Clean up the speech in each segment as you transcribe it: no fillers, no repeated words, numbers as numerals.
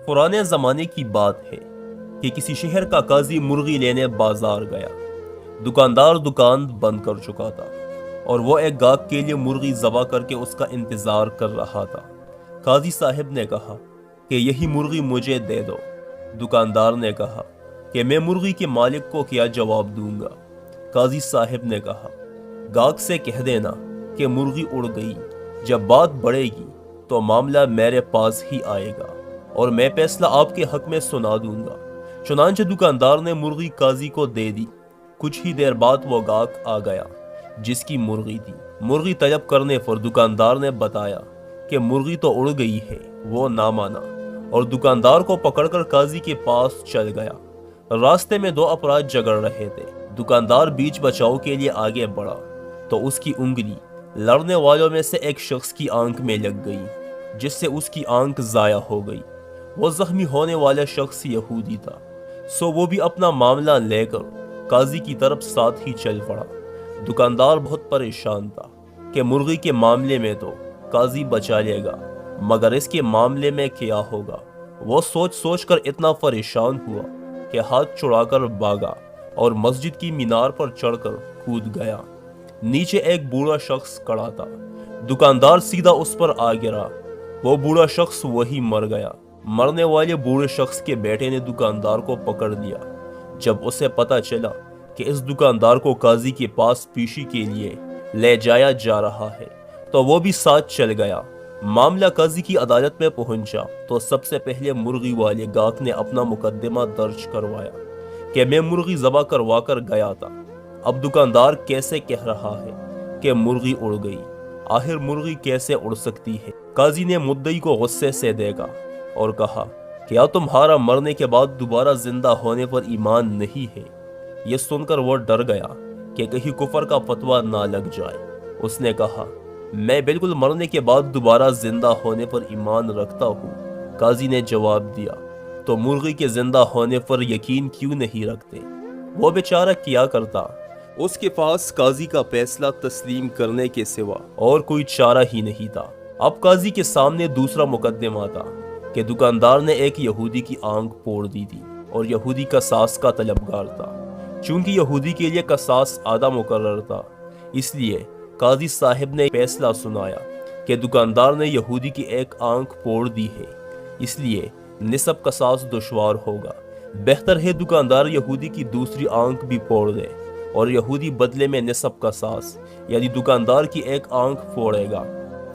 پرانے زمانے کی بات ہے کہ کسی شہر کا قاضی مرغی لینے بازار گیا۔ دکاندار دکان بند کر چکا تھا اور وہ ایک گاہک کے لیے مرغی ذبح کر کے اس کا انتظار کر رہا تھا۔ قاضی صاحب نے کہا کہ یہی مرغی مجھے دے دو۔ دکاندار نے کہا کہ میں مرغی کے مالک کو کیا جواب دوں گا؟ قاضی صاحب نے کہا گاہک سے کہہ دینا کہ مرغی اڑ گئی، جب بات بڑھے گی تو معاملہ میرے پاس ہی آئے گا اور میں فیصلہ آپ کے حق میں سنا دوں گا۔ چنانچہ دکاندار نے مرغی قاضی کو دے دی۔ کچھ ہی دیر بعد وہ گاہک آ گیا جس کی مرغی تھی۔ مرغی طلب کرنے پر دکاندار نے بتایا کہ مرغی تو اڑ گئی ہے۔ وہ نہ مانا اور دکاندار کو پکڑ کر قاضی کے پاس چل گیا۔ راستے میں دو افراد جھگڑ رہے تھے۔ دکاندار بیچ بچاؤ کے لیے آگے بڑھا تو اس کی انگلی لڑنے والوں میں سے ایک شخص کی آنکھ میں لگ گئی، جس سے اس کی آنکھ ضائع ہو گئی۔ وہ زخمی ہونے والا شخص یہودی تھا، سو وہ بھی اپنا معاملہ لے کر قاضی کی طرف ساتھ ہی چل پڑا۔ دکاندار بہت پریشان تھا کہ مرغی کے معاملے میں تو قاضی بچا لے گا، مگر اس کے معاملے میں کیا ہوگا؟ وہ سوچ سوچ کر اتنا پریشان ہوا کہ ہاتھ چھڑا کر بھاگا اور مسجد کی مینار پر چڑھ کر کود گیا۔ نیچے ایک بوڑھا شخص کھڑا تھا۔ دکاندار سیدھا اس پر آ گرا۔ وہ بوڑھا شخص وہی مر گیا۔ مرنے والے بوڑھے شخص کے بیٹے نے دکاندار کو پکڑ لیا۔ جب اسے پتا چلا کہ اس دکاندار کو قاضی کے پاس پیشی کے لیے لے جایا جا رہا ہے تو وہ بھی ساتھ چل گیا۔ معاملہ قاضی کی عدالت میں پہنچا تو سب سے پہلے مرغی والے گاہک نے اپنا مقدمہ درج کروایا کہ میں مرغی ذبح کروا کر گیا تھا۔ اب دکاندار کیسے کہہ رہا ہے کہ مرغی اڑ گئی؟ آخر مرغی کیسے اڑ سکتی ہے؟ قاضی نے مدعی کو غصے سے دیکھا اور کہا کیا تمہارا مرنے کے بعد دوبارہ زندہ ہونے پر ایمان نہیں ہے؟ یہ سن کر وہ ڈر گیا کہ کہیں کفر کا فتویٰ نہ لگ جائے۔ اس نے کہا میں بالکل مرنے کے بعد دوبارہ زندہ ہونے پر ایمان رکھتا ہوں۔ قاضی نے جواب دیا تو مرغی کے زندہ ہونے پر یقین کیوں نہیں رکھتے؟ وہ بیچارہ کیا کرتا؟ اس کے پاس قاضی کا فیصلہ تسلیم کرنے کے سوا اور کوئی چارہ ہی نہیں تھا۔ اب قاضی کے سامنے دوسرا مقدمہ تھا کہ دکاندار نے ایک یہودی کی آنکھ پھوڑ دی تھی اور یہودی قصاص کا طلبگار تھا۔ چونکہ یہودی کے لیے قصاص آدھا مقرر تھا، اس لیے قاضی صاحب نے فیصلہ سنایا کہ دکاندار نے یہودی کی ایک آنکھ پھوڑ دی ہے، اس لیے نصف قصاص دشوار ہوگا۔ بہتر ہے دکاندار یہودی کی دوسری آنکھ بھی پھوڑ دے اور یہودی بدلے میں نصف قصاص یعنی دکاندار کی ایک آنکھ پھوڑے گا۔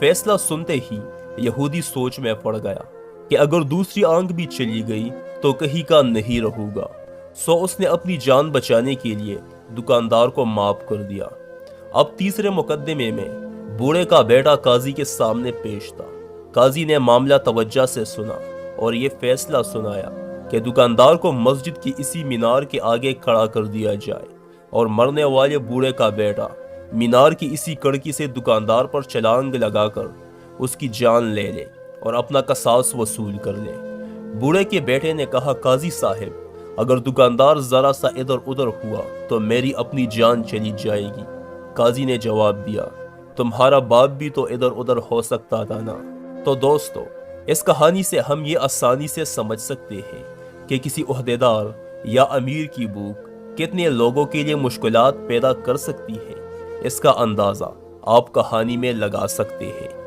فیصلہ سنتے ہی یہودی سوچ میں پڑ گیا کہ اگر دوسری آنکھ بھی چلی گئی تو کہیں کا نہیں رہوں گا، سو اس نے اپنی جان بچانے کے لیے دکاندار کو معاف کر دیا۔ اب تیسرے مقدمے میں بوڑھے کا بیٹا قاضی کے سامنے پیش تھا۔ قاضی نے معاملہ توجہ سے سنا اور یہ فیصلہ سنایا کہ دکاندار کو مسجد کی اسی مینار کے آگے کھڑا کر دیا جائے اور مرنے والے بوڑھے کا بیٹا مینار کی اسی کڑکی سے دکاندار پر چھلانگ لگا کر اس کی جان لے لے اور اپنا قصاص وصول کر لے۔ بوڑھے کے بیٹے نے کہا قاضی صاحب اگر دکاندار ذرا سا ادھر ادھر ہوا تو میری اپنی جان چلی جائے گی۔ قاضی نے جواب دیا تمہارا باپ بھی تو ادھر ادھر ہو سکتا تھا نا۔ تو دوستو اس کہانی سے ہم یہ آسانی سے سمجھ سکتے ہیں کہ کسی عہدیدار یا امیر کی بھوک کتنے لوگوں کے لیے مشکلات پیدا کر سکتی ہے۔ اس کا اندازہ آپ کہانی میں لگا سکتے ہیں۔